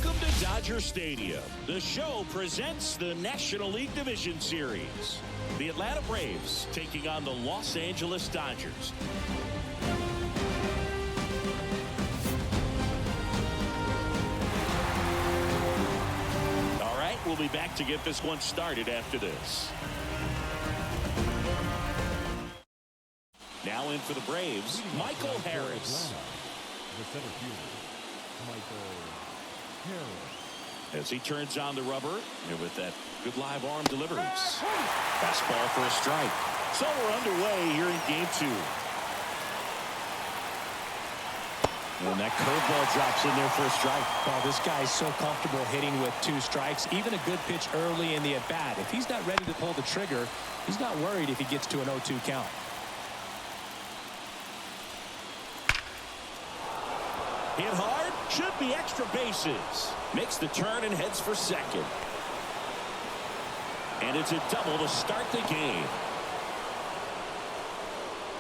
Welcome to Dodger Stadium. The show presents the National League Division Series. The Atlanta Braves taking on the Los Angeles Dodgers. All right, we'll be back to get this one started after this. Now in for the Braves, Michael Harris. The center fielder, Michael Harris. As he turns on the rubber, and with that good live arm delivers. Fastball for a strike. So we're underway here in game two. And that curveball drops in there for a strike. Well, this guy's so comfortable hitting with 2 strikes. Even a good pitch early in the at-bat. If he's not ready to pull the trigger, he's not worried if he gets to an 0-2 count. Hit hard, should be extra bases. Makes the turn and heads for second. And it's a double to start the game.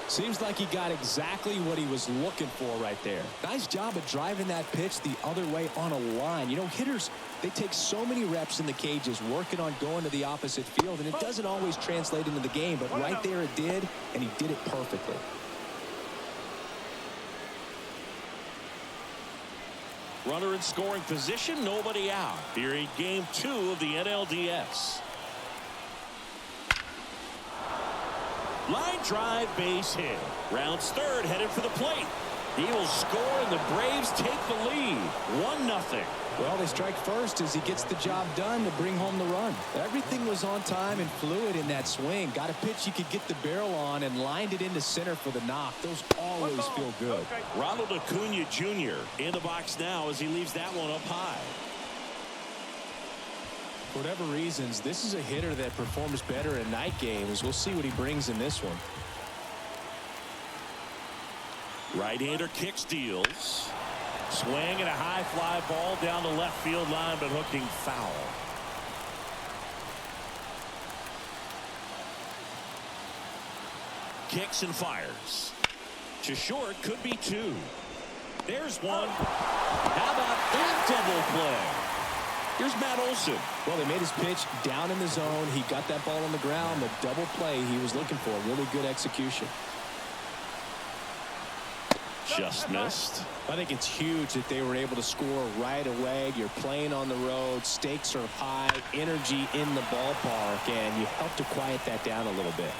Seems like he got exactly what he was looking for right there. Nice job of driving that pitch the other way on a line. You know, hitters, they take so many reps in the cages working on going to the opposite field, and it doesn't always translate into the game, but right there it did, and he did it perfectly. Runner in scoring position, nobody out. Here in game 2 of the NLDS. Line drive, base hit. Rounds third, headed for the plate. He will score, and the Braves take the lead. 1-0. Well, they strike first as he gets the job done to bring home the run. Everything was on time and fluid in that swing. Got a pitch he could get the barrel on and lined it into center for the knock. Those always feel good. Ronald Acuna Jr. in the box now as he leaves that one up high. For whatever reasons, this is a hitter that performs better in night games. We'll see what he brings in this one. Right-hander kick steals. Swing and a high fly ball down the left field line, but hooking foul. Kicks and fires. To short, could be 2. There's one. How about that double play? Here's Matt Olson. Well, they made his pitch down in the zone. He got that ball on the ground. The double play he was looking for. Really good execution. Just missed. I think it's huge that they were able to score right away. You're playing on the road. Stakes are high. Energy in the ballpark. And you help to quiet that down a little bit.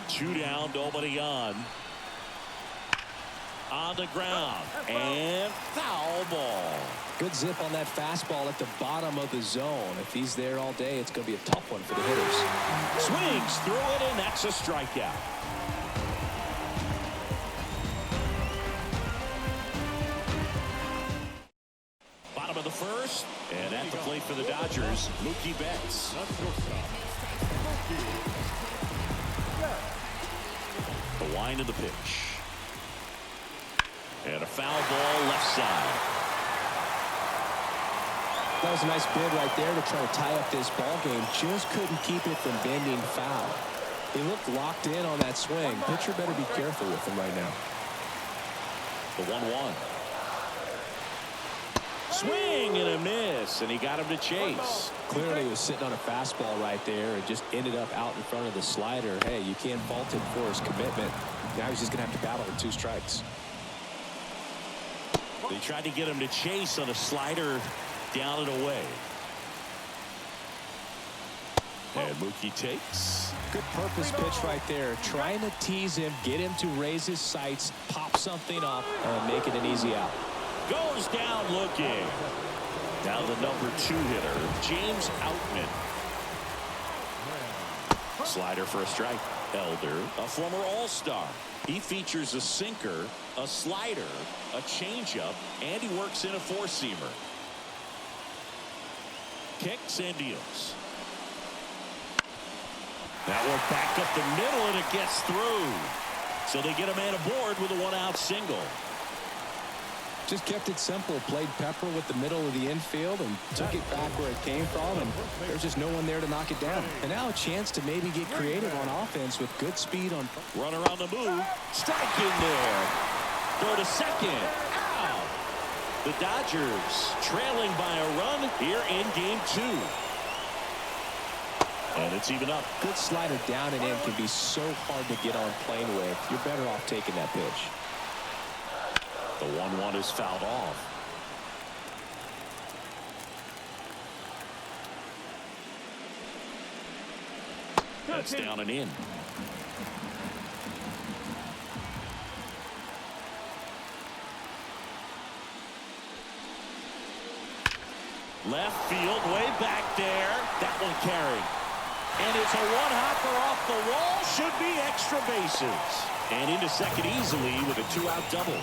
2 down, nobody on. On the ground. And foul ball. Good zip on that fastball at the bottom of the zone. If he's there all day, it's going to be a tough one for the hitters. Swings through it, and that's a strikeout. Bottom of the first, and at the plate for the Dodgers, Mookie Betts. The wind of the pitch. And a foul ball left side. That was a nice bid right there to try to tie up this ball game. Just couldn't keep it from bending foul. He looked locked in on that swing. Pitcher better be careful with him right now. The 1-1. Swing and a miss, and he got him to chase. Clearly he was sitting on a fastball right there and just ended up out in front of the slider. Hey, you can't fault him for his commitment. Now he's just going to have to battle with 2 strikes. They tried to get him to chase on a slider down and away. And Mookie takes. Good purpose pitch right there. Trying to tease him, get him to raise his sights, pop something up, and make it an easy out. Goes down looking. Now the number 2 hitter, James Outman. Slider for a strike. Elder, a former All-Star. He features a sinker, a slider, a changeup, and he works in a 4-seamer. Kicks and deals. That one back up the middle, and it gets through. So they get a man aboard with a 1-out single. Just kept it simple. Played pepper with the middle of the infield and took it back where it came from, and there's just no one there to knock it down. And now a chance to maybe get creative on offense with good speed on. Runner on the move. Strike in there. Throw to second. Out. The Dodgers trailing by a run here in game 2. And it's even up. Good slider down and in can be so hard to get on plane with. You're better off taking that pitch. The 1-1 is fouled off. That's down and in. Left field, way back there. That one carried. And it's a one-hopper off the wall. Should be extra bases. And into second easily with a 2-out double.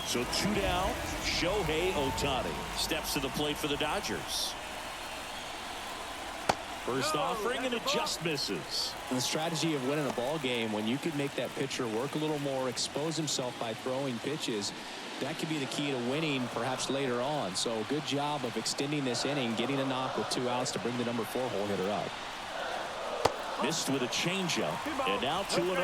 So 2 down. Shohei Ohtani steps to the plate for the Dodgers. First offering, and it just misses. And the strategy of winning a ball game, when you could make that pitcher work a little more, expose himself by throwing pitches, that could be the key to winning perhaps later on. So good job of extending this inning, getting a knock with 2 outs to bring the number 4 hole hitter up. Missed with a changeup, and now 2-0.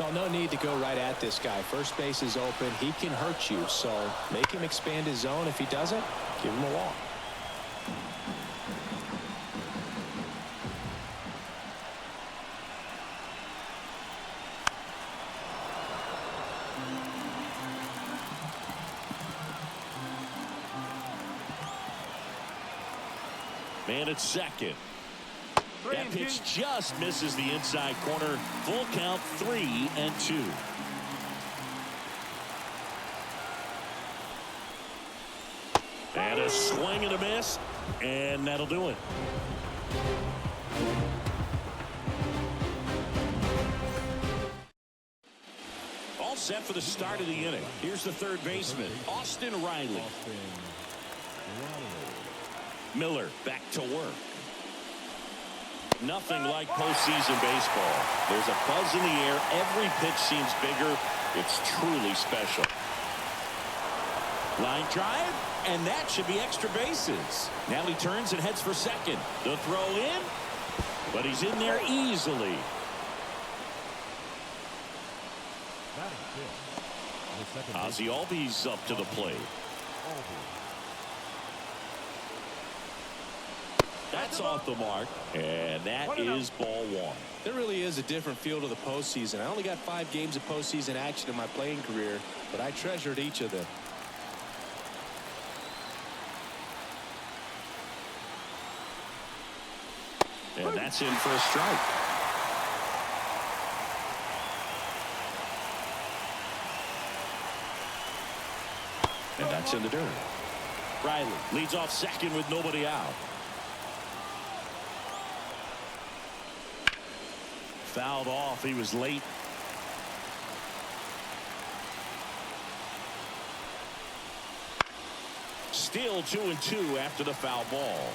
Well, no need to go right at this guy. First base is open. He can hurt you, so make him expand his zone. If he doesn't, give him a walk. Man at second. That pitch just misses the inside corner. Full count, 3-2. And a swing and a miss, and that'll do it. All set for the start of the inning. Here's the third baseman, Austin Riley. Miller back to work. Nothing like postseason baseball. There's a buzz in the air. Every pitch seems bigger. It's truly special. Line drive, and that should be extra bases. Now he turns and heads for second. The throw in, but he's in there easily. Ozzie Albies up to the plate. That's off the mark, and that is ball 1. There really is a different feel to the postseason. I only got 5 games of postseason action in my playing career, but I treasured each of them. And that's in for a strike. And that's in the dirt. Riley leads off second with nobody out. Fouled off. He was late. Still 2-2 after the foul ball.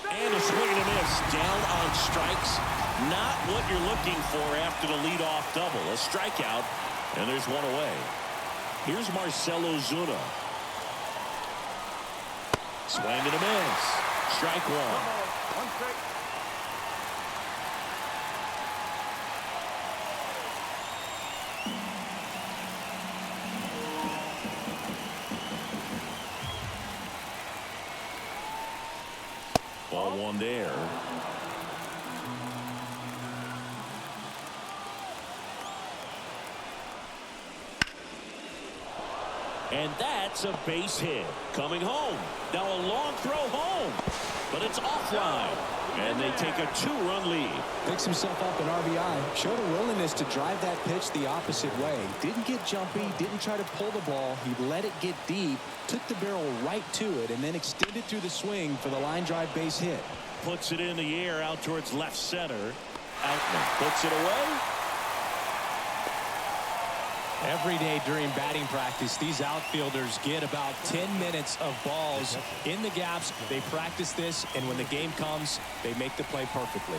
And a swing and a miss. Down on strikes. Not what you're looking for after the leadoff double. A strikeout, and there's one away. Here's Marcell Ozuna. Swing and a miss. Strike 1. One strike. Ball 1 there. And that's a base hit. Coming home. Now a long throw home. But it's offline. And they take a 2-run lead. Picks himself up an RBI. Showed a willingness to drive that pitch the opposite way. Didn't get jumpy. Didn't try to pull the ball. He let it get deep. Took the barrel right to it. And then extended through the swing for the line drive base hit. Puts it in the air out towards left center. Outman puts it away. Every day during batting practice, these outfielders get about 10 minutes of balls in the gaps. They practice this, and when the game comes, they make the play perfectly.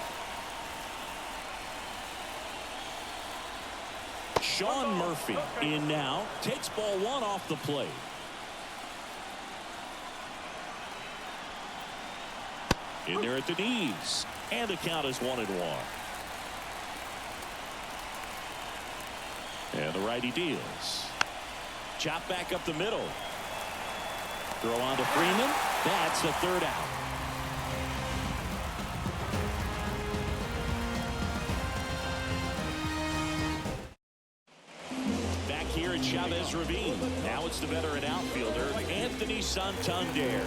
Sean Murphy in now. Takes ball 1 off the plate. In there at the knees. And the count is 1-1. And the righty deals. Chop back up the middle. Throw on to Freeman. That's the third out. Back here at Chavez Ravine. Now it's the veteran outfielder, Anthony Santander.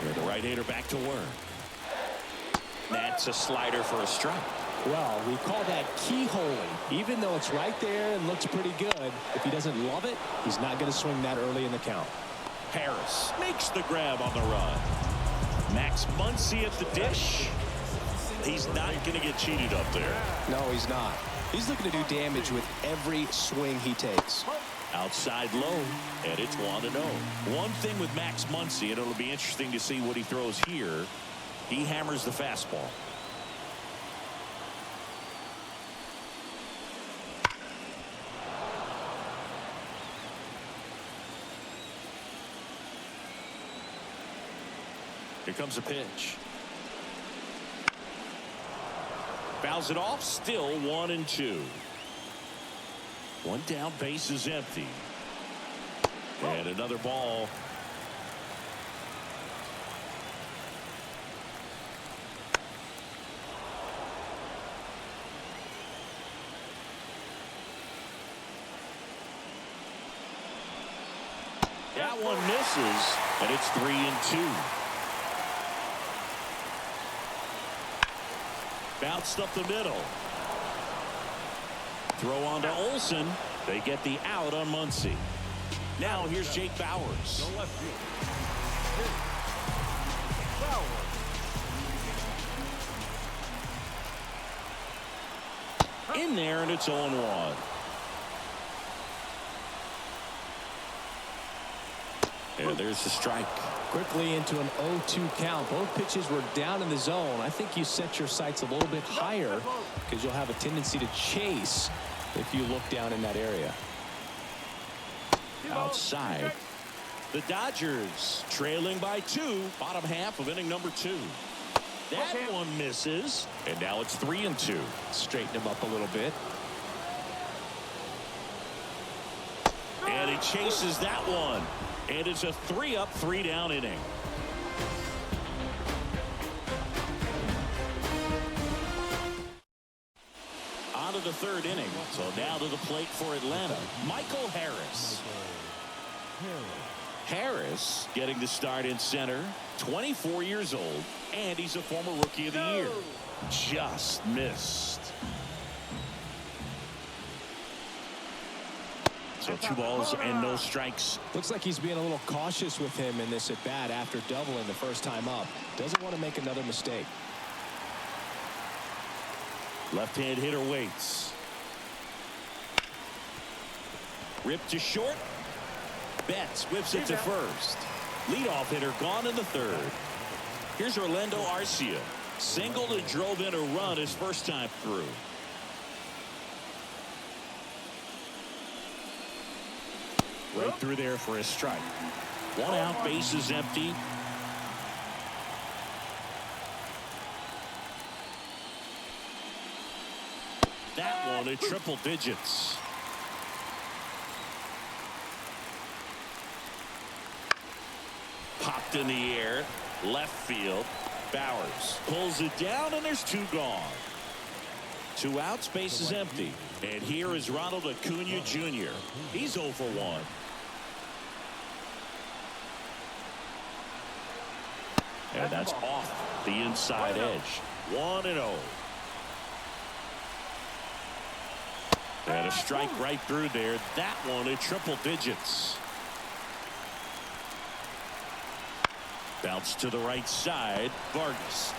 And the right-hander back to work. That's a slider for a strike. Well, we call that keyholing. Even though it's right there and looks pretty good, if he doesn't love it, he's not going to swing that early in the count. Harris makes the grab on the run. Max Muncy at the dish. He's not going to get cheated up there. No, he's not. He's looking to do damage with every swing he takes. Outside low, and it's 1-0. One thing with Max Muncy, and it'll be interesting to see what he throws here. He hammers the fastball. Here comes a pitch. Fouls it off, still 1-2. One down, base is empty. And another ball. That one misses, and it's 3-2. Bounced up the middle. Throw on to Olsen. They get the out on Muncy. Now here's Jake Bauers. No left field. Bauer. In there, and it's 0-1. And there's the strike. Quickly into an 0-2 count. Both pitches were down in the zone. I think you set your sights a little bit higher because you'll have a tendency to chase if you look down in that area. Outside. The Dodgers trailing by 2. Bottom half of inning number 2. That one misses. And now it's 3-2. Straighten him up a little bit. And he chases that one. And it's a 3-up, 3-down inning. On to the third inning. So now to the plate for Atlanta, Michael Harris. Harris getting the start in center, 24 years old, and he's a former Rookie of the Year. Just missed. So 2 balls and no strikes. Looks like he's being a little cautious with him in this at bat after doubling the first time up. Doesn't want to make another mistake. Left-hand hitter waits. Ripped to short. Betts whips it to first. Leadoff hitter gone in the third. Here's Orlando Arcia. Singled and drove in a run his first time through. Right through there for a strike. 1 out, base is empty. That one at triple digits. Popped in the air. Left field. Bauers pulls it down, and there's 2 gone. 2 outs, base is empty. And here is Ronald Acuna Jr. He's 0 for 1. And that's off the inside edge. 1-0. And a strike right through there. That one at triple digits. Bounce to the right side. Vargas.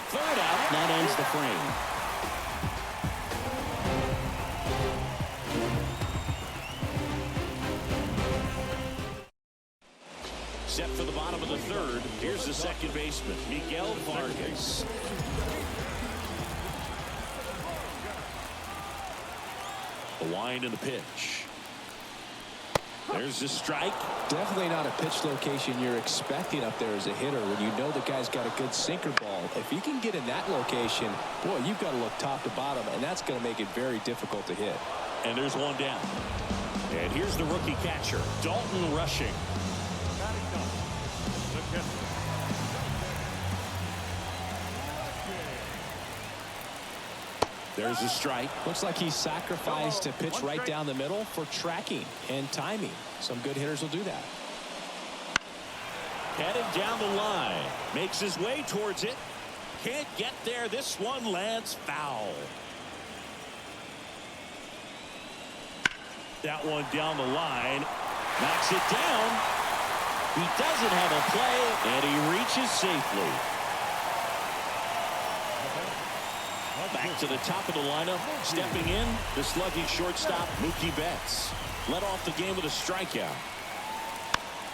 Third out. That ends the frame. Set for the bottom of the third. Here's the second baseman, Miguel Vargas. The wind and the pitch. There's a strike. Definitely not a pitch location you're expecting up there as a hitter when you know the guy's got a good sinker ball. If he can get in that location, boy, you've got to look top to bottom, and that's going to make it very difficult to hit. And there's one down. And here's the rookie catcher, Dalton Rushing. There's a strike. Looks like he sacrificed a pitch right down the middle for tracking and timing. Some good hitters will do that. Heading down the line. Makes his way towards it. Can't get there. This one lands foul. That one down the line. Knocks it down. He doesn't have a play, and he reaches safely. Back to the top of the lineup. Stepping in, the sluggy shortstop, Mookie Betts. Led off the game with a strikeout.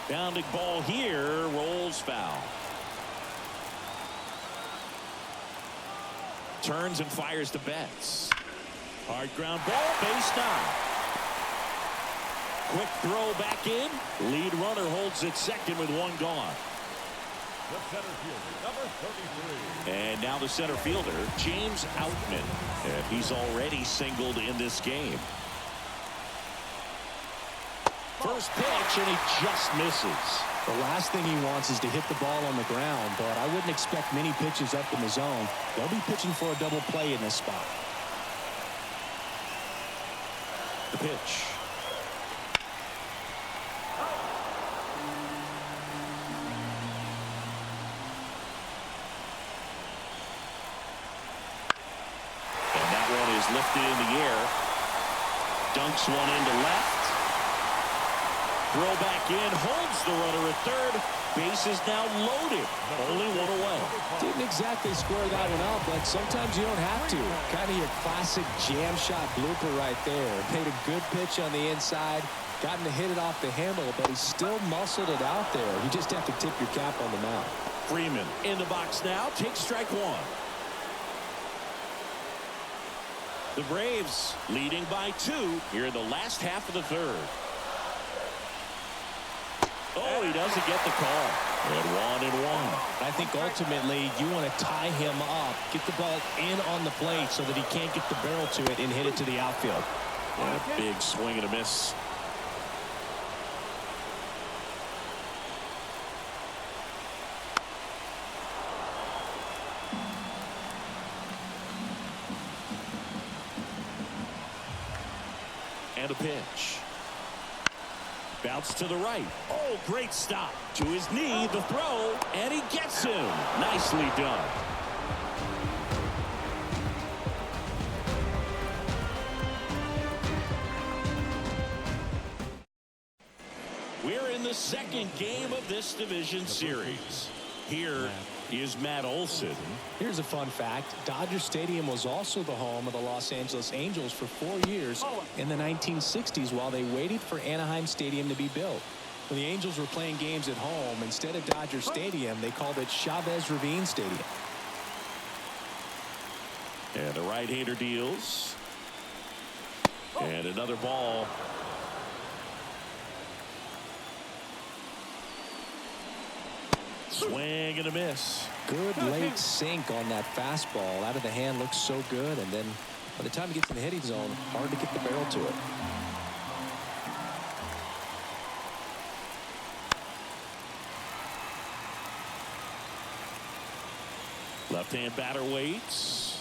Bounding ball here, rolls foul. Turns and fires to Betts. Hard ground ball, base knock. Quick throw back in. Lead runner holds it second with one gone. The center fielder, number 33. And now the center fielder, James Outman. And he's already singled in this game. First pitch, and he just misses. The last thing he wants is to hit the ball on the ground, but I wouldn't expect many pitches up in the zone. They'll be pitching for a double play in this spot. The pitch. Lifted in the air. Dunks one into left. Throw back in. Holds the runner at third. Base is now loaded. Only one away. Didn't exactly square that one out, but sometimes you don't have to. Kind of your classic jam shot blooper right there. Paid a good pitch on the inside. Gotten to hit it off the handle, but he still muscled it out there. You just have to tip your cap on the mound. Freeman in the box now. Takes strike one. The Braves leading by 2 here in the last half of the third. Oh, he doesn't get the call. And 1-1. I think ultimately you want to tie him up, get the ball in on the plate so that he can't get the barrel to it and hit it to the outfield. Yeah, big swing and a miss. And a pitch. Bounce to the right. Oh, great stop. To his knee, the throw, and he gets him. Nicely done. We're in the second game of this division series. Here is Matt Olson. Here's a fun fact. Dodger Stadium was also the home of the Los Angeles Angels for 4 years in the 1960s while they waited for Anaheim Stadium to be built. When the Angels were playing games at home, instead of Dodger Stadium, they called it Chavez Ravine Stadium. And the right-hander deals. And another ball. Swing and a miss. Good late sink on that fastball. Out of the hand, looks so good, and then by the time he gets in the hitting zone, hard to get the barrel to it. Left-hand batter waits.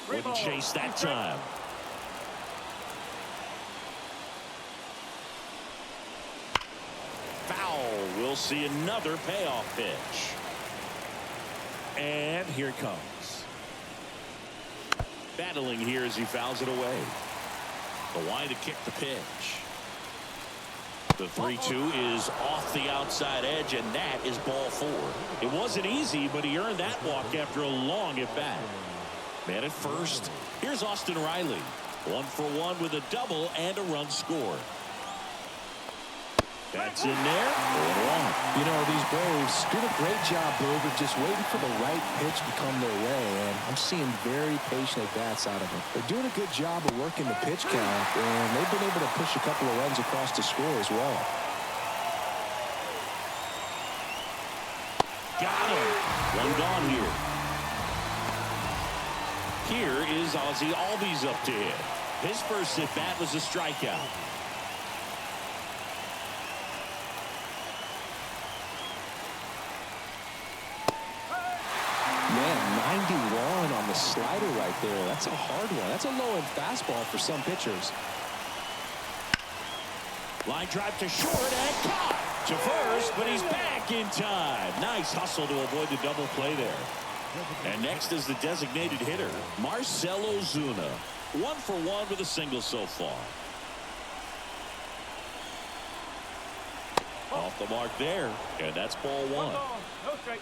Wouldn't chase that time. Foul. We'll see another payoff pitch. And here it comes. Battling here as he fouls it away. The line to kick the pitch. The 3-2 is off the outside edge, and that is ball 4. It wasn't easy, but he earned that walk after a long at bat. Man at first. Here's Austin Riley. 1 for 1 with a double and a run scored. That's in there. 0-1. You know, these Braves did a great job, Boob, of just waiting for the right pitch to come their way, and I'm seeing very patient at-bats out of them. They're doing a good job of working the pitch count, and they've been able to push a couple of runs across the score as well. Got him. One gone here. Here is Ozzie Albies up to hit. His first at-bat was a strikeout. Man, 91 on the slider right there. That's a hard one. That's a low-end fastball for some pitchers. Line drive to short and caught to first, but he's back in time. Nice hustle to avoid the double play there. And next is the designated hitter, Marcell Ozuna. 1 for 1 with a single so far. Off the mark there, and that's ball 1. No strike.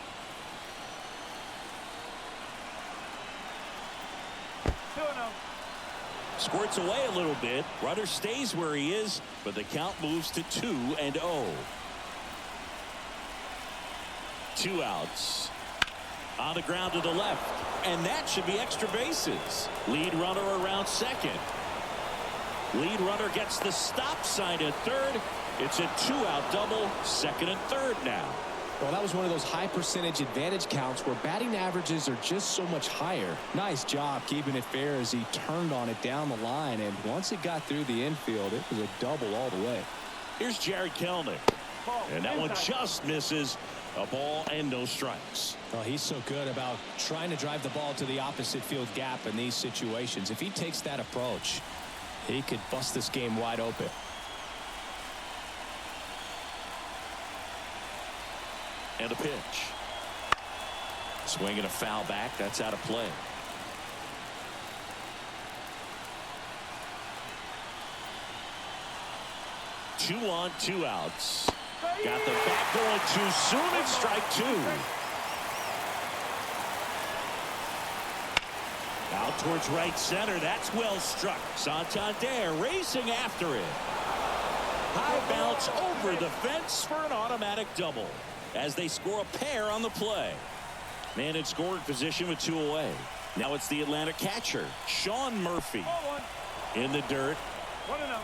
2-0. Squirts away a little bit. Runner stays where he is, but the count moves to 2-0. 2 outs. On the ground to the left, and that should be extra bases. Lead runner around second. Lead runner gets the stop sign at third. It's a 2-out double, second and third now. Well, that was one of those high percentage advantage counts where batting averages are just so much higher. Nice job keeping it fair as he turned on it down the line, and once it got through the infield, it was a double all the way. Here's Jared Kelenic, and that one just misses. A ball and no strikes. Well, he's so good about trying to drive the ball to the opposite field gap in these situations. If he takes that approach, he could bust this game wide open. And a pitch. Swinging a foul back. That's out of play. Two on, 2 outs. Got the bat going too soon, and strike 2. Out towards right center. That's well struck. Santander racing after it. High bounce over the fence for an automatic double as they score a pair on the play. Man in scoring position with 2 away. Now it's the Atlanta catcher, Sean Murphy. In the dirt. 1-0.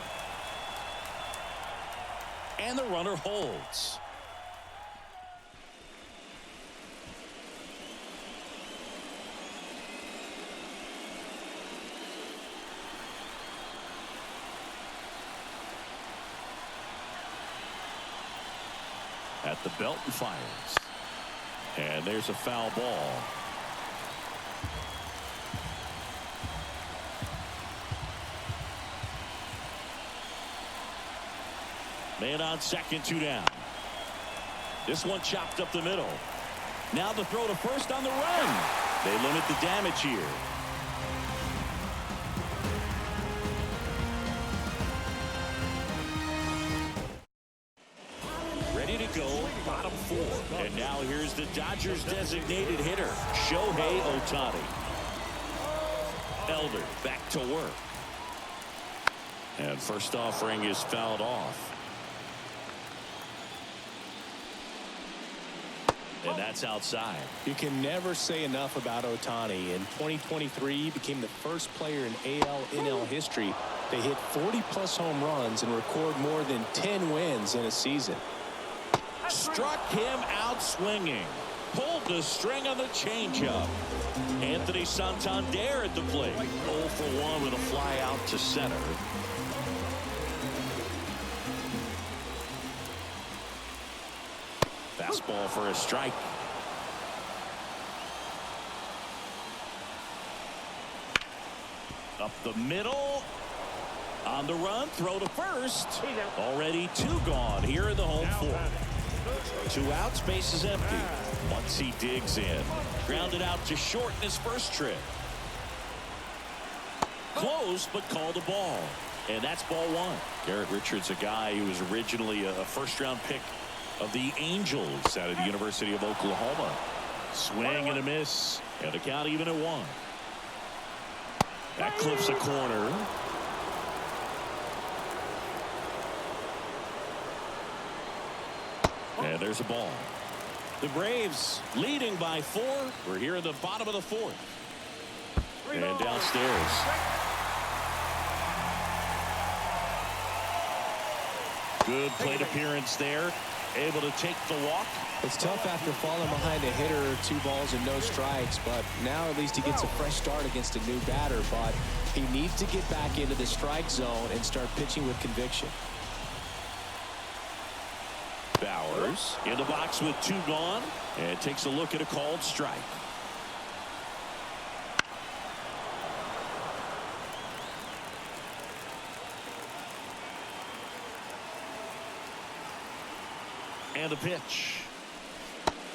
And the runner holds. At the belt and fires. And there's a foul ball. Man on second, 2 down. This one chopped up the middle. Now the throw to first on the run. They limit the damage here. Ready to go, bottom 4. And now here's the Dodgers designated hitter, Shohei Ohtani. Elder back to work. And first offering is fouled off. And that's outside. You can never say enough about Ohtani. In 2023, he became the first player in AL/NL history to hit 40-plus home runs and record more than 10 wins in a season. Struck him out swinging. Pulled the string on the changeup. Anthony Santander at the plate. 0 for 1 with a fly out to center. Fastball for a strike. Up the middle. On the run. Throw to first. Already 2 gone here in the home 4. 2 outs. Base is empty. Once he digs in. Grounded out to short in his first trip. Close, but called a ball. And that's ball 1. Garrett Richards, a guy who was originally a first-round pick of the Angels out of the University of Oklahoma. Swing and a miss, and the count even at 1. That clips a corner. there's a ball. The Braves leading by 4. We're here in the bottom of the 4th. And downstairs. Good plate appearance there. Able to take the walk. It's tough after falling behind a hitter, 2 balls and no strikes, but now at least he gets a fresh start against a new batter, but he needs to get back into the strike zone and start pitching with conviction. Bowers in the box with 2 gone and takes a look at a called strike. And the pitch.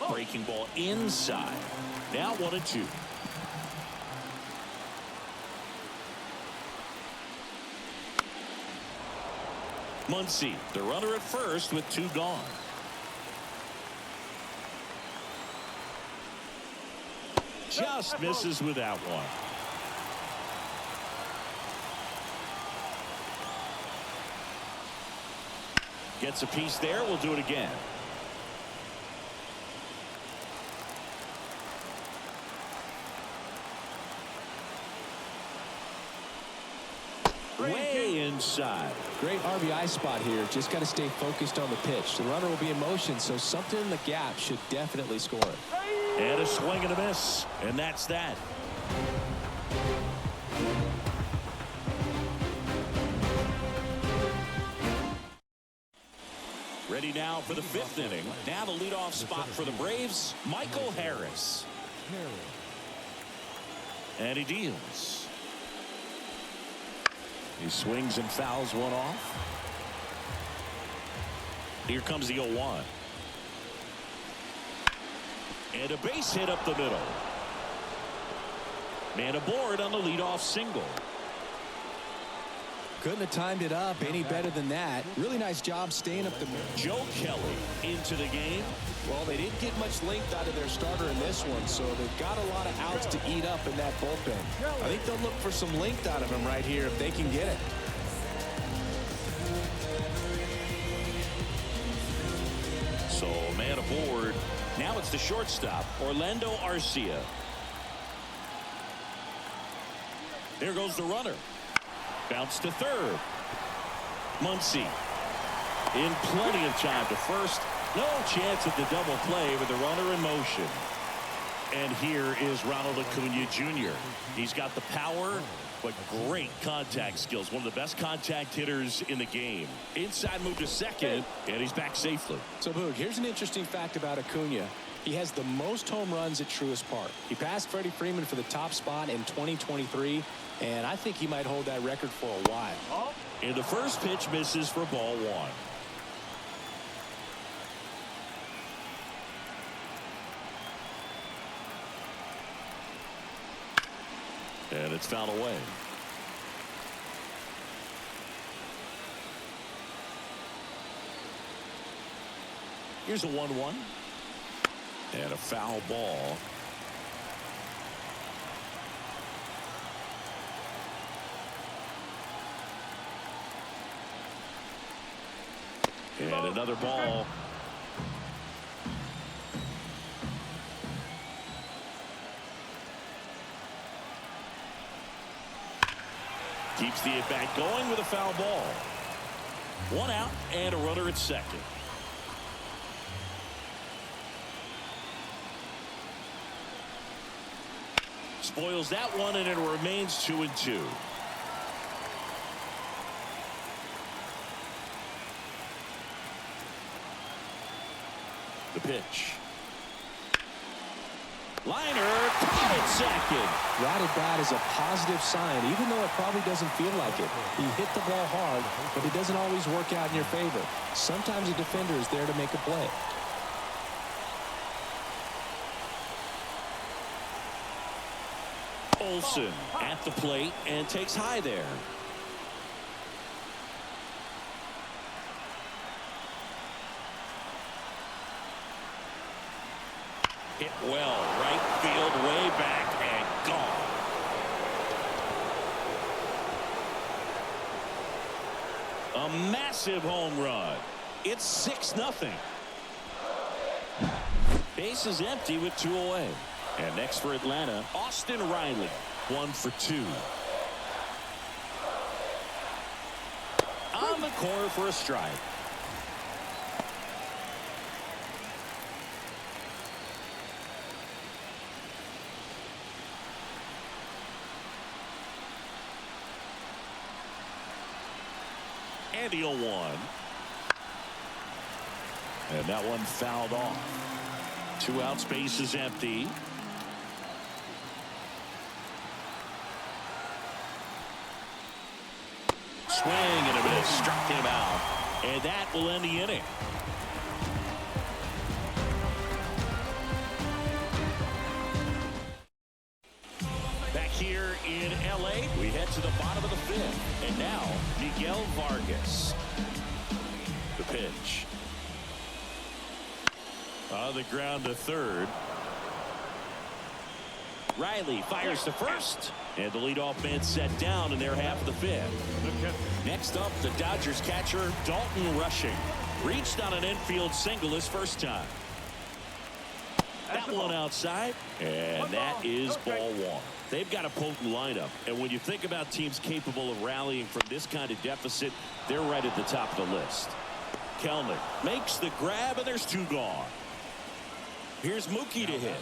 Breaking ball inside. Now 1-2. Muncy, the runner at first with 2 gone. Just misses with that one. Gets a piece there. We'll do it again. Way inside. Great RBI spot here. Just got to stay focused on the pitch. The runner will be in motion, so something in the gap should definitely score it. And a swing and a miss. And that's that. Ready now for the 5th inning. Now the leadoff spot for the Braves, Michael Harris. And he deals. He swings and fouls one off. Here comes the 0-1. And a base hit up the middle. Man aboard on the leadoff single. Couldn't have timed it up any better than that. Really nice job staying up the middle. Joe Kelly into the game. Well, they didn't get much length out of their starter in this one, so they've got a lot of outs to eat up in that bullpen. I think they'll look for some length out of him right here if they can get it. So man aboard. Now it's the shortstop, Orlando Arcia. There goes the runner. Bounce to third. Muncy in plenty of time to first. No chance at the double play with the runner in motion. And here is Ronald Acuna Jr. He's got the power, but great contact skills. One of the best contact hitters in the game. Inside move to second, and he's back safely. So, Boog, here's an interesting fact about Acuna. He has the most home runs at Truist Park. He passed Freddie Freeman for the top spot in 2023, and I think he might hold that record for a while. And the first pitch misses for ball 1. And it's fouled away. Here's a 1-1. And a foul ball. And another ball. Keeps the at-bat going with a foul ball. 1 out and a runner at second. Spoils that one, and it remains 2-2. The pitch. Liner, caught at second. That at bat is a positive sign, even though it probably doesn't feel like it. He hit the ball hard, but it doesn't always work out in your favor. Sometimes a defender is there to make a play. Olsen at the plate and takes high there. Hit well, right field, way back, and gone. A massive home run. It's 6-0. Base is empty with 2 away. And next for Atlanta, Austin Riley, 1 for 2. On the corner for a strike. And the 0-1. And that one fouled off. 2 outs, base is empty. Swing and a miss, struck him out. And that will end the inning. Back here in L.A., we head to the bottom of the 5th. And now, Miguel Vargas. The pitch. On the ground to third. Riley fires to first. And the leadoff man set down in their half of the 5th. Next up, the Dodgers catcher, Dalton Rushing. Reached on an infield single his first time. That one outside. And that is ball 1. They've got a potent lineup. And when you think about teams capable of rallying from this kind of deficit, they're right at the top of the list. Kelnick makes the grab, and there's 2 gone. Here's Mookie to hit.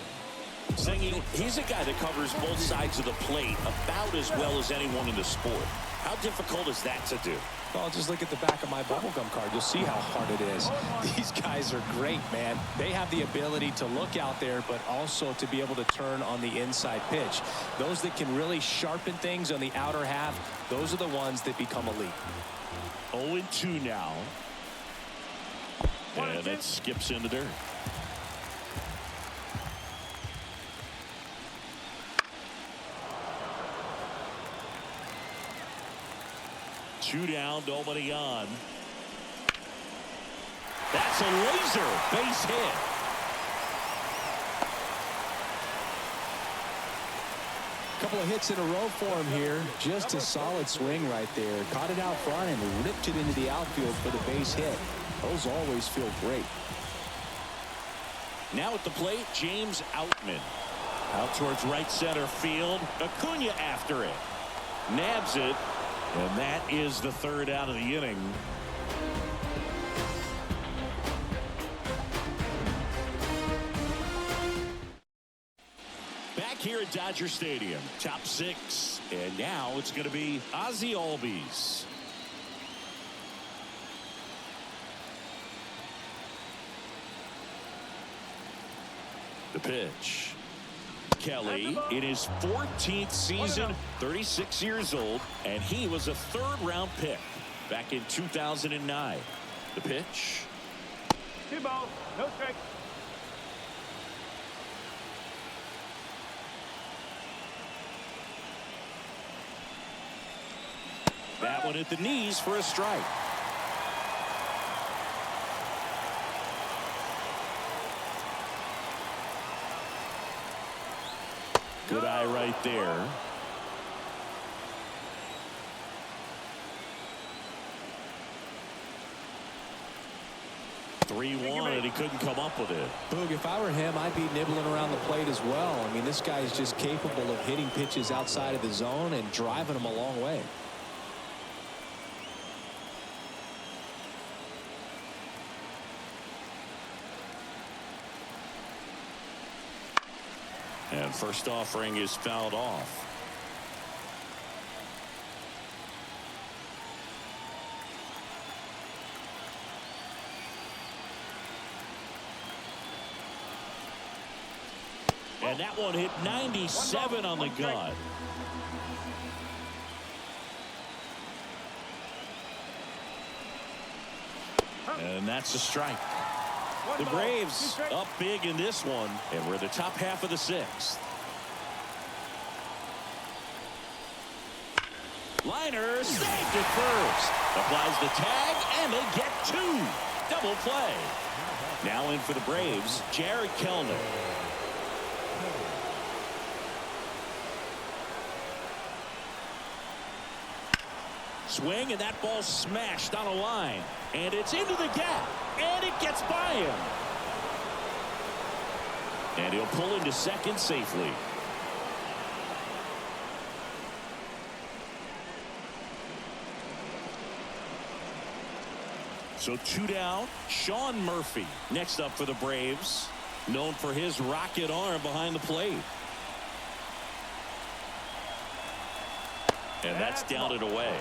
Singing, he's a guy that covers both sides of the plate about as well as anyone in the sport. How difficult is that to do? Well, just look at the back of my bubblegum card. You'll see how hard it is. These guys are great, man. They have the ability to look out there, but also to be able to turn on the inside pitch. Those that can really sharpen things on the outer half, those are the ones that become elite. 0-2 now. And it skips into dirt. Two down, nobody on. That's a laser base hit. Couple of hits in a row for him here. Just a solid swing right there. Caught it out front and ripped it into the outfield for the base hit. Those always feel great. Now at the plate, James Outman. Out towards right center field. Acuna after it. Nabs it. And that is the 3rd out of the inning. Back here at Dodger Stadium, top 6. And now it's going to be Ozzie Albies. The pitch. Kelly in his 14th season, 36 years old, and he was a 3rd-round pick back in 2009. The pitch. 2 balls, no strikes. That one at the knees for a strike. Good eye right there. And he couldn't come up with it. Boog, if I were him, I'd be nibbling around the plate as well. I mean, this guy is just capable of hitting pitches outside of the zone and driving them a long way. And first offering is fouled off. And that one hit 97 on the gun. And that's a strike. The Braves up big in this one, and we're the top half of the 6th. Liner saved at first. Applies the tag, and they get 2. Double play. Now in for the Braves, Jared Kelnick. Swing, and that ball smashed on a line. And it's into the gap. And it gets by him. And he'll pull into second safely. So 2 down. Sean Murphy next up for the Braves, known for his rocket arm behind the plate. And that's down and away.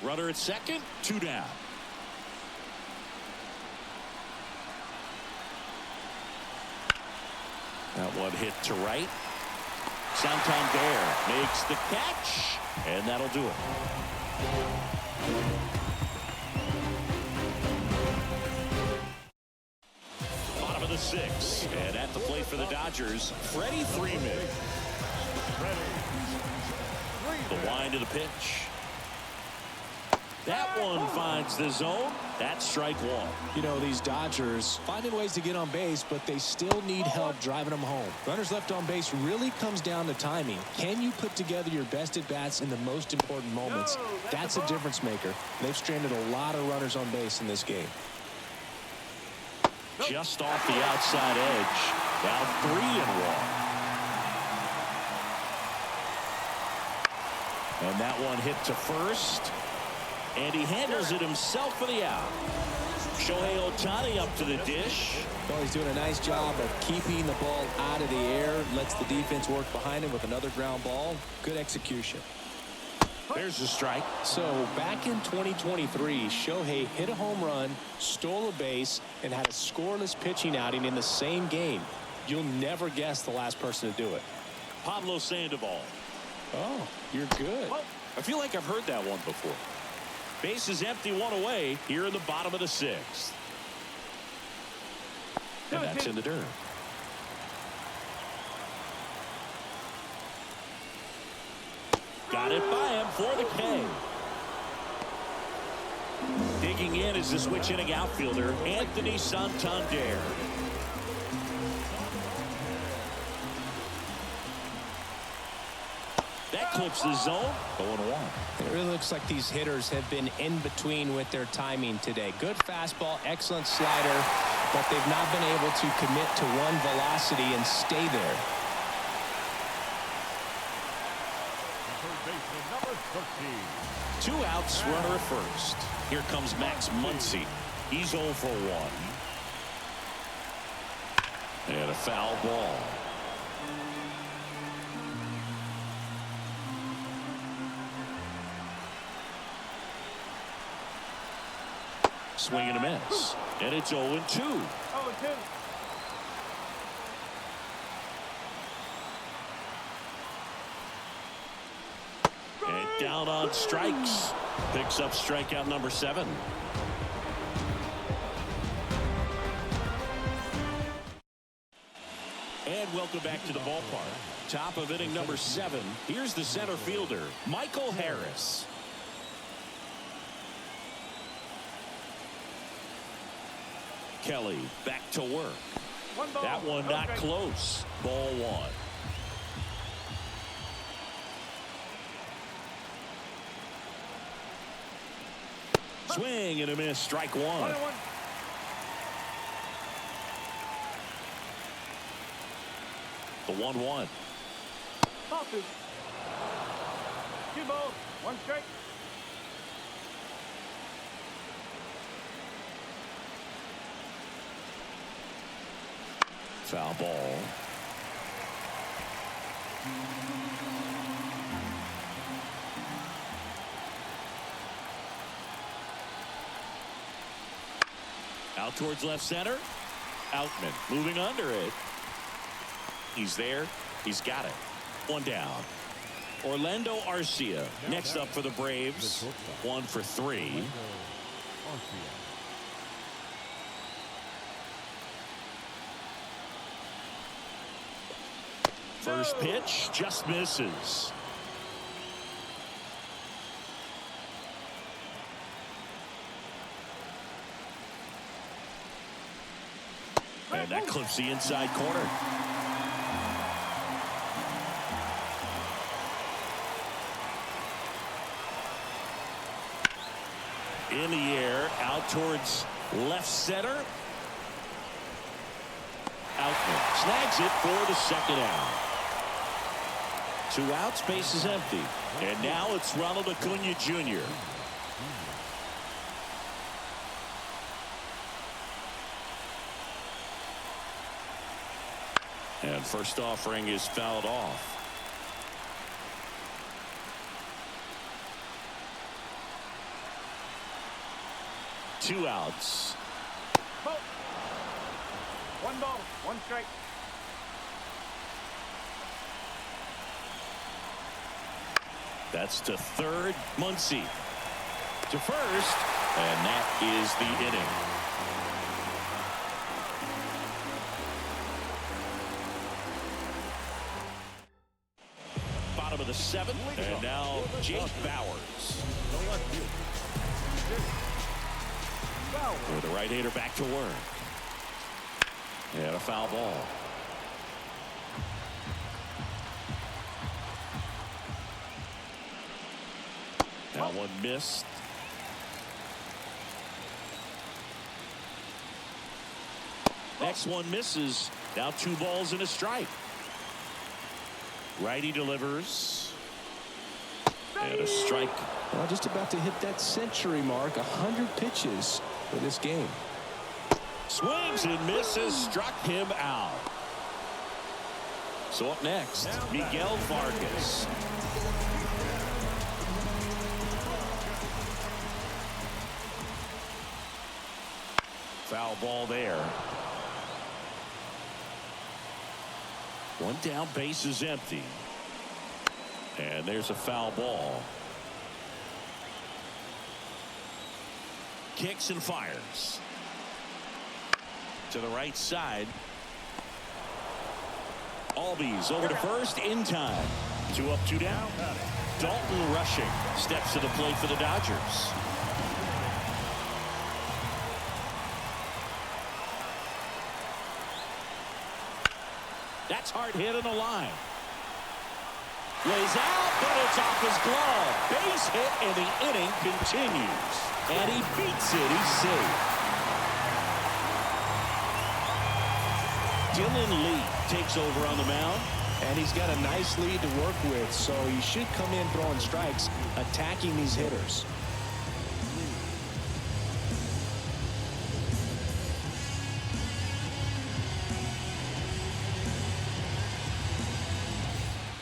Runner at second, 2 down. That one hit to right. Santander makes the catch, and that'll do it. Bottom of the 6th, and at the plate for the Dodgers, Freddie Freeman. The wind of the pitch. That one finds the zone. That's strike 1. You know, these Dodgers finding ways to get on base, but they still need help driving them home. Runners left on base really comes down to timing. Can you put together your best at-bats in the most important moments? That's a difference maker. They've stranded a lot of runners on base in this game. Just off the outside edge. Now 3-1. And that one hit to first. And he handles it himself for the out. Shohei Ohtani up to the dish. Well, he's doing a nice job of keeping the ball out of the air. Lets the defense work behind him with another ground ball. Good execution. There's the strike. So back in 2023, Shohei hit a home run, stole a base, and had a scoreless pitching outing in the same game. You'll never guess the last person to do it. Pablo Sandoval. Oh, you're good. I feel like I've heard that one before. Base is empty, 1 away here in the bottom of the 6th. And that's in the dirt. Got it by him for the K. Digging in is the switch inning outfielder, Anthony Santander. That clips the zone. 0-1. It really looks like these hitters have been in between with their timing today. Good fastball, excellent slider, but they've not been able to commit to one velocity and stay there. Number 13. 2 outs, runner at first. Here comes Max Muncy. He's 0 for 1. And a foul ball. Swing and a miss. And it's 0-2. 0-2. And down on strikes. Picks up strikeout number 7. And welcome back to the ballpark. Top of inning number 7. Here's the center fielder, Michael Harris. Kelly back to work. That one not close. Ball 1. Swing and a miss. Strike 1. The 1-1. 2 balls, 1 strike. Foul ball. Out towards left center. Outman moving under it. He's there. He's got it. 1 down. Orlando Arcia next up for the Braves. 1 for 3. First pitch just misses. And that clips the inside corner. In the air, out towards left center. Outman snags it for the second out. 2 outs, base is empty. And now it's Ronald Acuna Jr. And first offering is fouled off. Two outs. Ball. 1 ball, 1 strike. That's to third. Muncy to first, and that is the inning. Bottom of the 7th, and now Jake Bowers. With the right-hander back to work. And a foul ball. That one missed. Next one misses. Now 2 balls and a strike. Righty delivers. And a strike. Well, just about to hit that century mark. 100 pitches for this game. Swings and misses. Struck him out. So up next, Miguel Vargas. Foul ball there. 1 down, base is empty. And there's a foul ball. Kicks and fires. To the right side. Albies over to first in time. 2 up, 2 down. Dalton rushing. Steps to the plate for the Dodgers. That's hard hit on the line. Lays out, but it's off his glove. Base hit, and the inning continues. And he beats it. He's safe. Dylan Lee takes over on the mound. And he's got a nice lead to work with, so he should come in throwing strikes, attacking these hitters.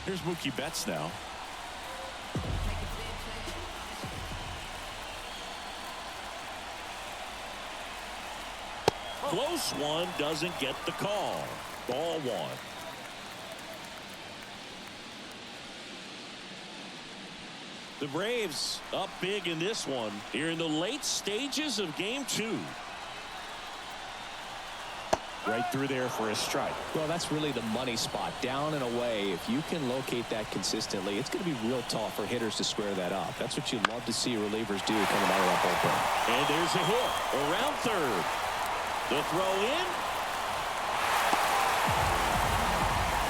Here's Mookie Betts now. Close one, doesn't get the call. Ball 1. The Braves up big in this one here in the late stages of game 2. Right through there for a strike. Well, that's really the money spot. Down and away. If you can locate that consistently, it's going to be real tough for hitters to square that up. That's what you love to see relievers do coming out of that bullpen. And there's a hit around third. The throw in.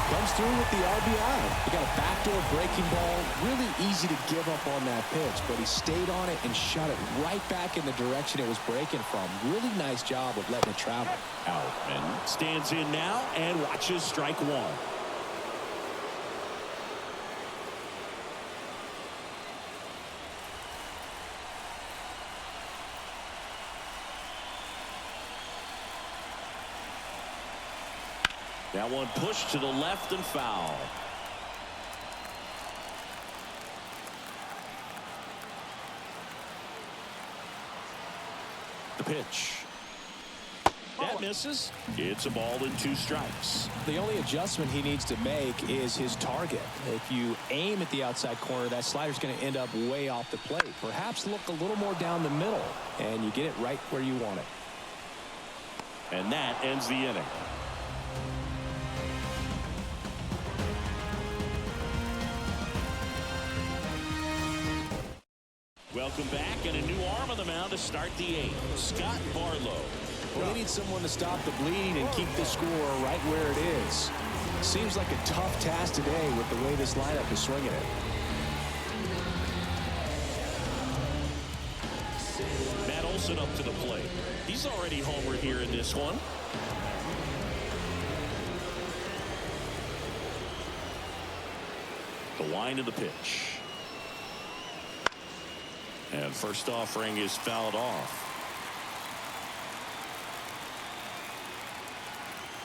Comes through with the RBI. He got a backdoor breaking ball. Really easy to give up on that pitch, but he stayed on it and shot it right back in the direction it was breaking from. Really nice job of letting it travel. Outman stands in now and watches strike 1. That one pushed to the left and foul. The pitch. That misses. It's a ball and 2 strikes. The only adjustment he needs to make is his target. If you aim at the outside corner, that slider's going to end up way off the plate. Perhaps look a little more down the middle, and you get it right where you want it. And that ends the inning. Welcome back, and a new arm on the mound to start the 8th. Scott Barlow. Well, they need someone to stop the bleeding and keep the score right where it is. Seems like a tough task today with the way this lineup is swinging it. already homered here in this one. The wind of the pitch. And first offering is fouled off.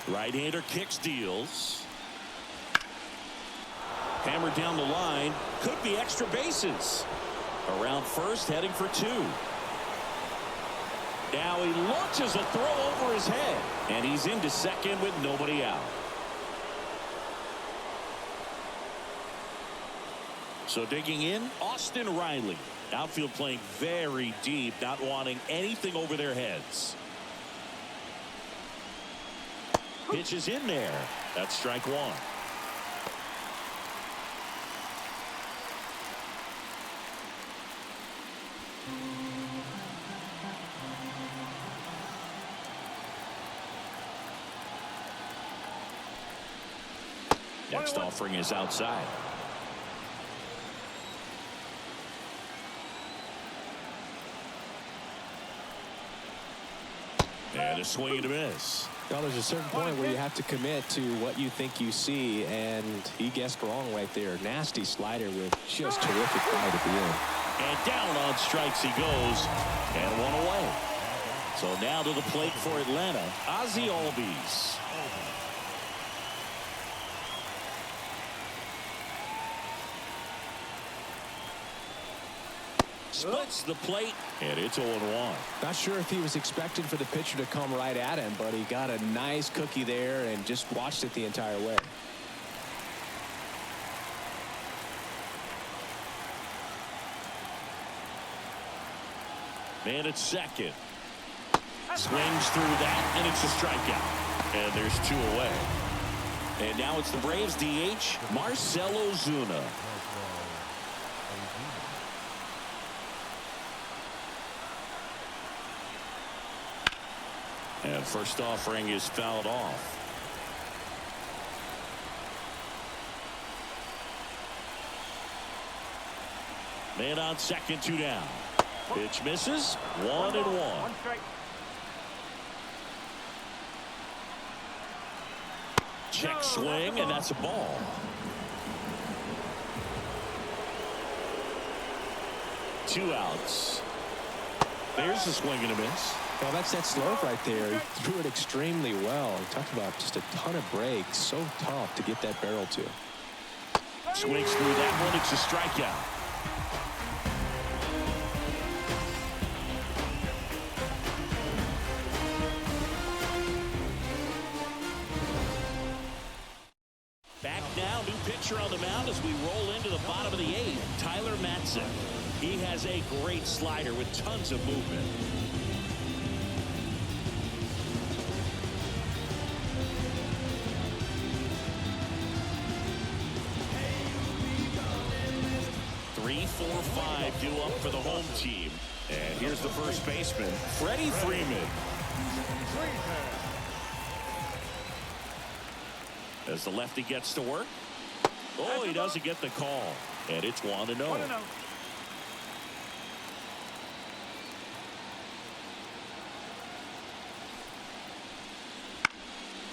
Right-hander kicks, deals. Hammered down the line. Could be extra bases. Around first, heading for two. Now he launches a throw over his head. And he's into second with nobody out. So digging in, Austin Riley. Outfield playing very deep, not wanting anything over their heads. Pitch is in there. That's strike one. Next offering is outside. And a swing and a miss. Well, there's a certain point where you have to commit to what you think you see, and he guessed wrong right there. Nasty slider with just terrific bite at the end. And down on strikes he goes, and one away. So now to the plate for Atlanta, Ozzie Albies. Splits the plate, and it's 0-1. Not sure if he was expecting for the pitcher to come right at him, but he got a nice cookie there and just watched it the entire way. Man at second. Swings through that, and it's a strikeout. And there's two away. And now it's the Braves DH, Marcell Ozuna. And first offering is fouled off. Man on second, two down. Pitch misses, 1-1. One strike. Check swing, and that's a ball. Two outs. There's the swing and a miss. Well, that's that slope right there. He threw it extremely well. He talked about just a ton of breaks. So tough to get that barrel to. Swings through that one. It's a strikeout. Back now, new pitcher on the mound as we roll into the bottom of the eighth. Tyler Matzek. He has a great slider with tons of movement. Due up for the home team. And here's the first baseman, Freddie Freeman. As the lefty gets to work. Oh, he doesn't get the call. And it's 1-0.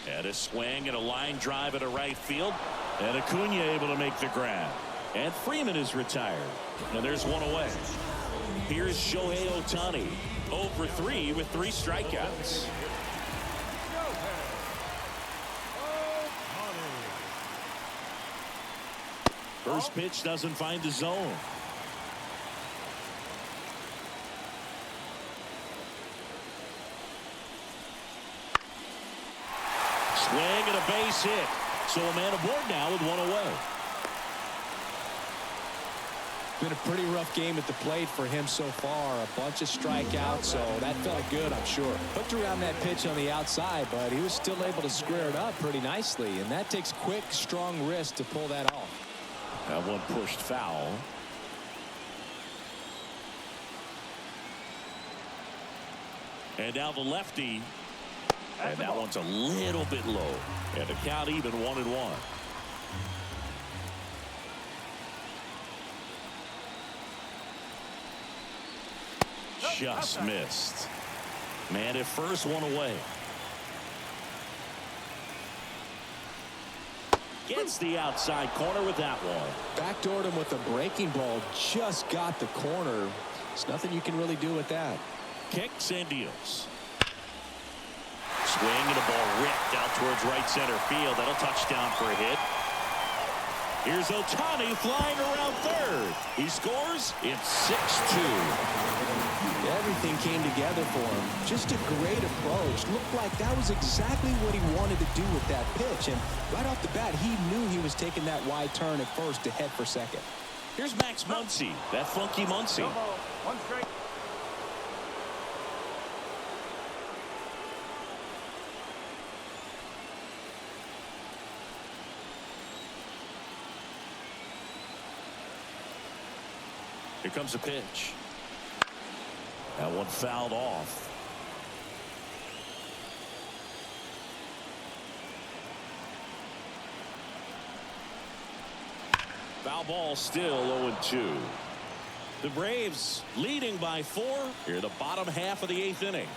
And a swing and a line drive at a right field. And Acuna able to make the grab. And Freeman is retired. And there's one away. Here's Shohei Ohtani. 0 for 3 with 3 strikeouts. First pitch doesn't find the zone. Swing and a base hit. So a man aboard now with one away. Been a pretty rough game at the plate for him so far. A bunch of strikeouts, so that felt good, I'm sure. Hooked around that pitch on the outside, but he was still able to square it up pretty nicely, and that takes quick, strong wrist to pull that off. That one pushed foul. And now the lefty. And that one's a little bit low. And the count even 1-1. Just missed. Man at first, one away. Gets the outside corner with that one. Backdoored him with a breaking ball. Just got the corner. There's nothing you can really do with that. Kicks and deals. Swing and a ball ripped out towards right center field. That'll touchdown for a hit. Here's Ohtani flying around third. He scores. It's 6-2. Everything came together for him. Just a great approach. Looked like that was exactly what he wanted to do with that pitch. And right off the bat, he knew he was taking that wide turn at first to head for second. Here's Max Muncy. That funky Muncy. No ball. One strike. Here comes a pitch. That one fouled off. Foul ball, still 0-2. The Braves leading by 4 here in the bottom half of the 8th inning.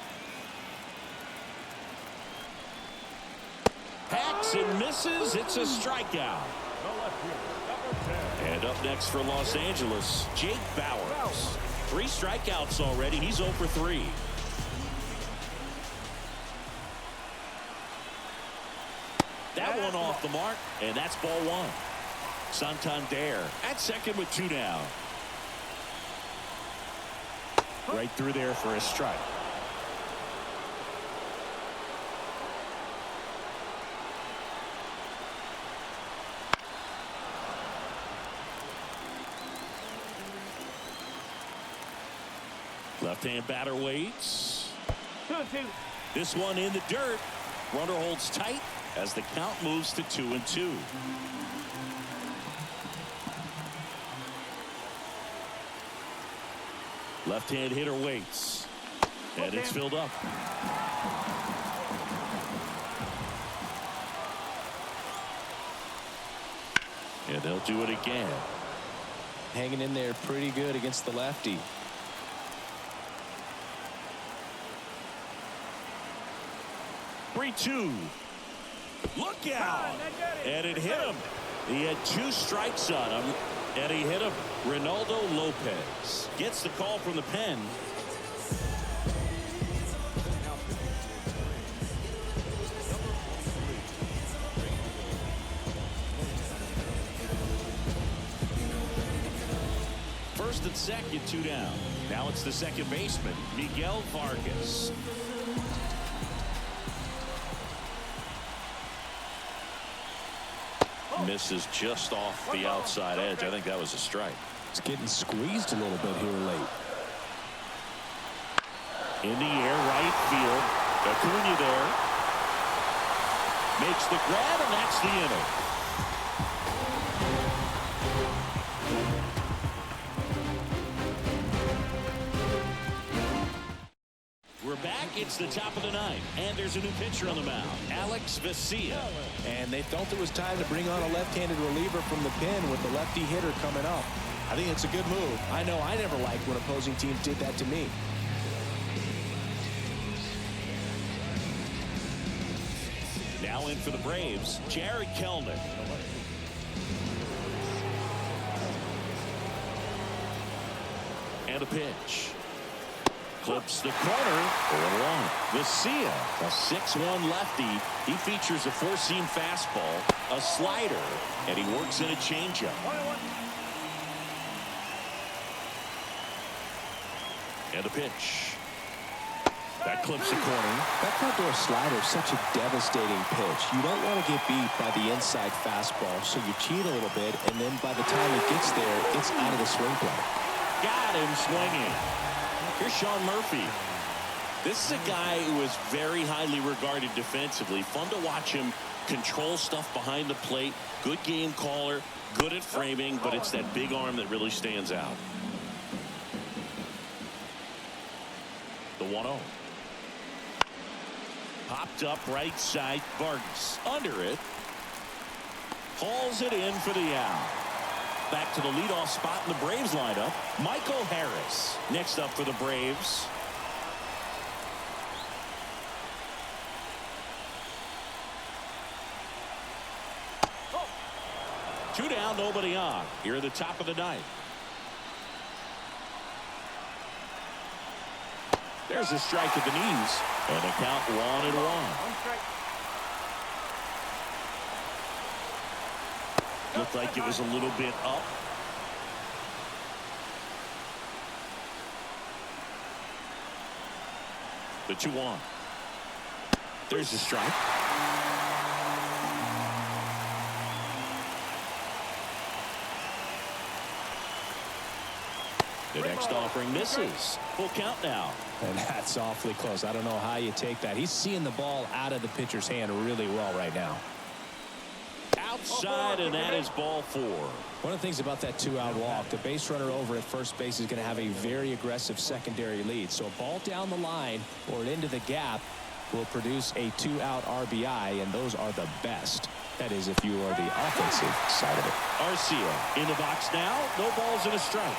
Hacks and misses. It's a strikeout. And up next for Los Angeles, Jake Bauers. 3 strikeouts already. He's 0 for 3. That one off the mark, and that's ball 1. Santander at second with 2 down. Right through there for a strike. Left-hand batter waits. 2-2. This one in the dirt. Runner holds tight as the count moves to 2-2. Left-hand hitter waits. And it's filled up. And they'll do it again. Hanging in there pretty good against the lefty. 3-2. Look out. And it hit him. He had 2 strikes on him. And he hit him. Ronaldo Lopez gets the call from the pen. First and second, 2 down. Now it's the second baseman, Miguel Vargas. Misses just off the outside edge. I think that was a strike. It's getting squeezed a little bit here late. In the air, right field. Acuna there. Makes the grab, and that's the inning. We're back. It's the top of the 9th, and there's a new pitcher on the mound, Alex Vesia. And they felt it was time to bring on a left-handed reliever from the pen with the lefty hitter coming up. I think it's a good move. I know I never liked when opposing teams did that to me. Now in for the Braves, Jared Kelnick. And a pitch. Clips the corner for a long. Vesia, a 6'1 lefty. He features a 4-seam fastball, a slider, and he works in a changeup. And a pitch. That clips the corner. That front-door slider is such a devastating pitch. You don't want to get beat by the inside fastball, so you cheat a little bit, and then by the time it gets there, it's out of the swing play. Got him swinging. Here's Sean Murphy. This is a guy who is very highly regarded defensively. Fun to watch him control stuff behind the plate. Good game caller, good at framing, but it's that big arm that really stands out. The 1-0. Popped up right side. Vargas under it. Hauls it in for the out. Back to the leadoff spot in the Braves lineup, Michael Harris. Next up for the Braves. 2 down, nobody on. Here at the top of the ninth. There's a strike at the knees. And the count 1-1. One strike. Looked like it was a little bit up. The 2-1. There's the strike. The next offering misses. Full count now. And that's awfully close. I don't know how you take that. He's seeing the ball out of the pitcher's hand really well right now. Outside, and that is ball 4. One of the things about that 2-out walk, the base runner over at first base is going to have a very aggressive secondary lead. So a ball down the line or into the gap will produce a 2-out RBI, and those are the best. That is, if you are the offensive side of it. Arcia in the box now. No balls and a strike.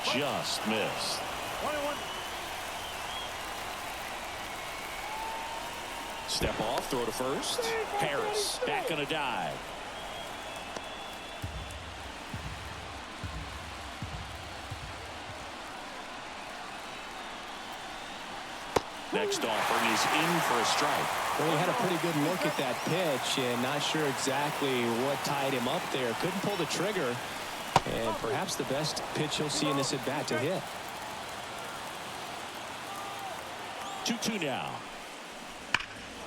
Just missed. 1-1. Step off, throw to first. Harris back on a dive. Next offering is in for a strike. Well, he had a pretty good look at that pitch and not sure exactly what tied him up there. Couldn't pull the trigger. And perhaps the best pitch he'll see in this at bat to hit. 2-2 now.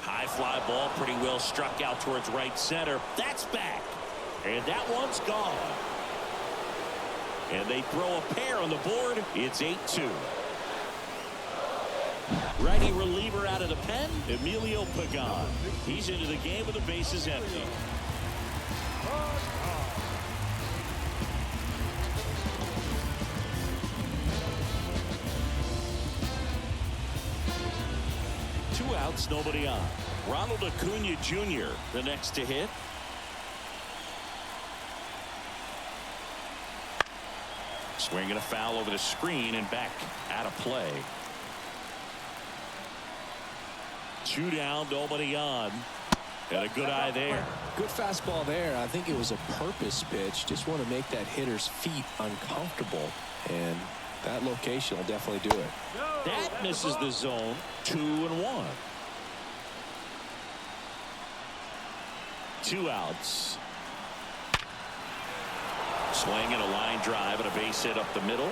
High fly ball, pretty well struck out towards right center. That's back. And that one's gone. And they throw a pair on the board. It's 8-2. Righty reliever out of the pen, Emilio Pagan. He's into the game with the bases empty. Two outs, nobody on. Ronald Acuna Jr., the next to hit. Swinging a foul over the screen and back out of play. 2 down, nobody on. Got a good eye there. Good fastball there. I think it was a purpose pitch. Just want to make that hitter's feet uncomfortable. And that location will definitely do it. That misses the zone. 2-1. 2 outs. Swinging a line drive and a base hit up the middle.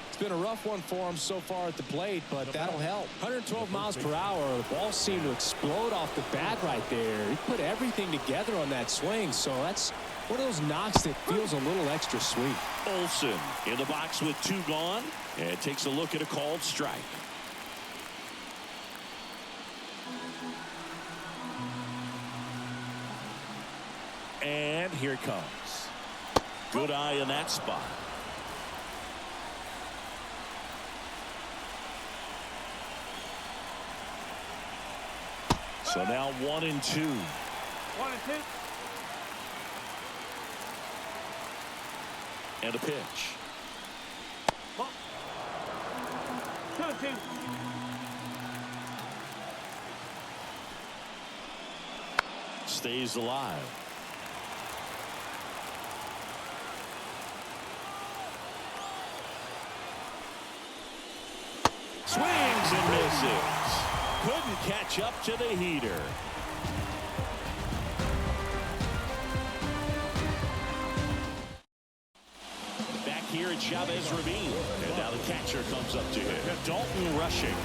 It's been a rough one for him so far at the plate, but that'll help. 112 miles per hour. The ball seemed to explode off the bat right there. He put everything together on that swing, so that's one of those knocks that feels a little extra sweet. Olsen in the box with 2 gone and takes a look at a called strike. And here it comes. Good eye in that spot. So now 1-2. 1-2. And a pitch. 2-2. Stays alive. Swings and misses. Couldn't catch up to the heater. Back here at Chavez Ravine. And now the catcher comes up to him. Dalton rushing.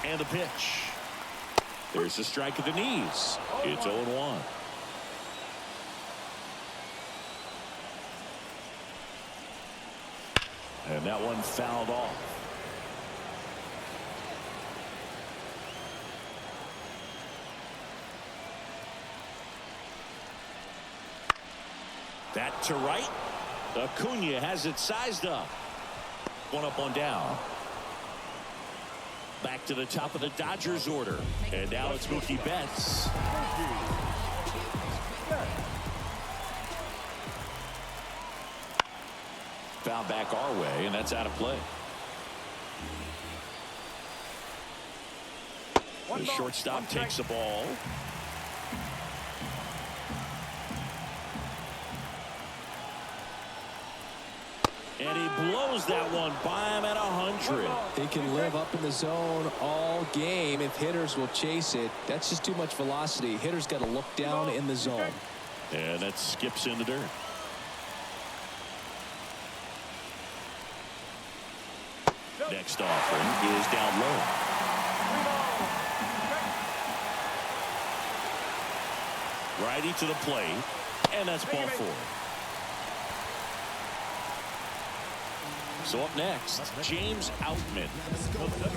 And the pitch. There's a strike at the knees. It's 0-1. And that one fouled off. That to right. Acuna has it sized up. 1 up, 1 down. Back to the top of the Dodgers order. And now it's Mookie Betts. foul back our way, and that's out of play. The shortstop takes the ball. And he blows that one by him at 100. He can live up in the zone all game if hitters will chase it. That's just too much velocity. Hitters got to look down in the zone. And that skips in the dirt. Next offering is down low. Righty to the plate, and that's ball 4. So up next, James Outman.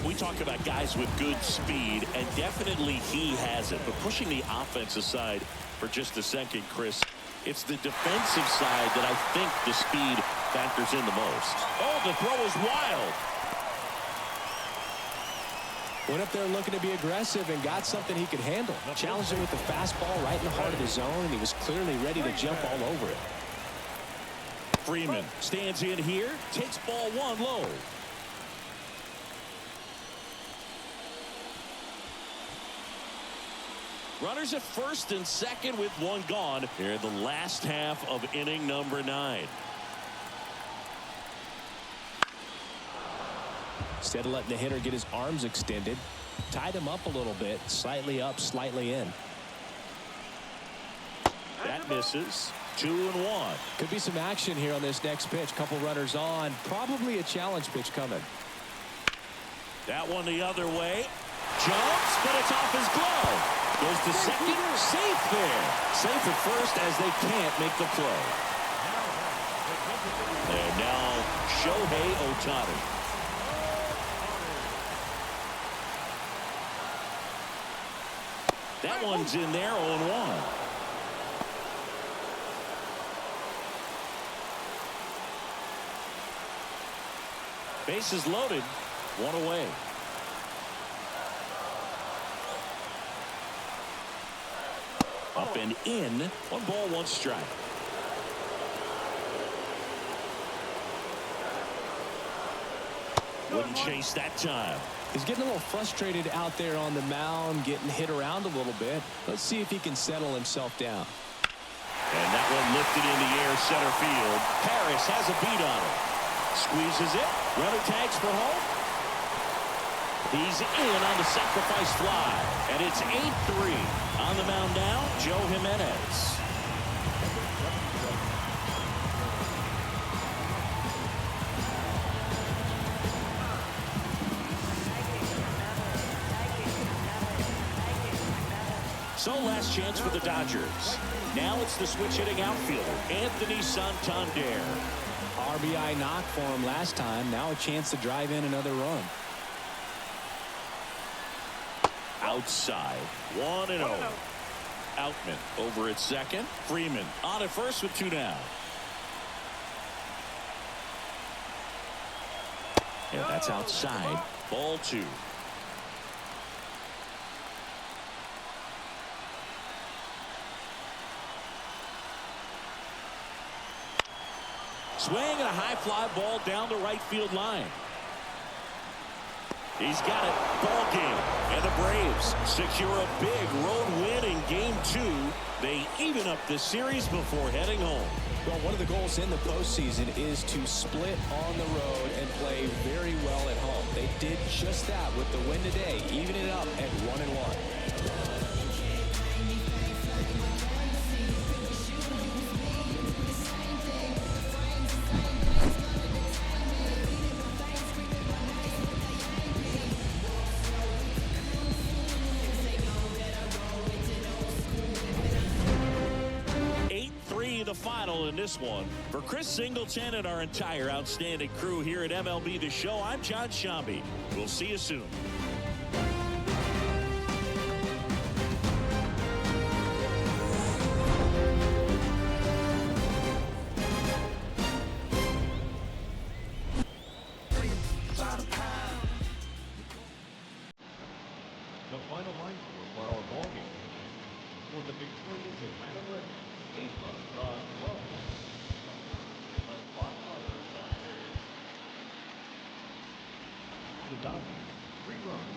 We talk about guys with good speed, and definitely he has it. But pushing the offense aside for just a second, Chris, it's the defensive side that I think the speed factors in the most. Oh, the throw is wild. Went up there looking to be aggressive and got something he could handle. Challenged him with the fastball right in the heart of the zone, and he was clearly ready to jump all over it. Freeman stands in here, takes ball 1 low. Runners at first and second with 1 gone here in the last half of inning number 9. Instead of letting the hitter get his arms extended, tied him up a little bit, slightly up, slightly in. That misses. 2-1. Could be some action here on this next pitch. Couple runners on. Probably a challenge pitch coming. That one the other way. Jumps, but it's off his glove. Goes to second. Safe there. Safe at first as they can't make the play. And now Shohei Ohtani. That one's in there, 0-1. Bases loaded, 1 away. Up and in, 1 ball, 1 strike. Wouldn't chase that time. He's getting a little frustrated out there on the mound, getting hit around a little bit. Let's see if he can settle himself down. And that one lifted in the air, center field. Harris has a beat on it. Squeezes it. Runner tags for home. He's in on the sacrifice fly. And it's 8-3. On the mound now, Joe Jimenez. So last chance for the Dodgers. Now it's the switch hitting outfielder, Anthony Santander. RBI knock for him last time. Now a chance to drive in another run. Outside, 1-0. Outman over at second. Freeman on at first with 2 down. And that's outside. Ball 2. Swing and a high fly ball down the right field line. He's got it. Ball game. And the Braves secure a big road win in game 2. They even up the series before heading home. Well, one of the goals in the postseason is to split on the road and play very well at home. They did just that with the win today, evening it up at 1-1. The final in this one. For Chris Singleton and our entire outstanding crew here at MLB The Show, I'm John Shambi. We'll see you soon. The final line for our ball game for the victorious Atlanta Braves. 8 runs on 12. the Dodgers 3 runs.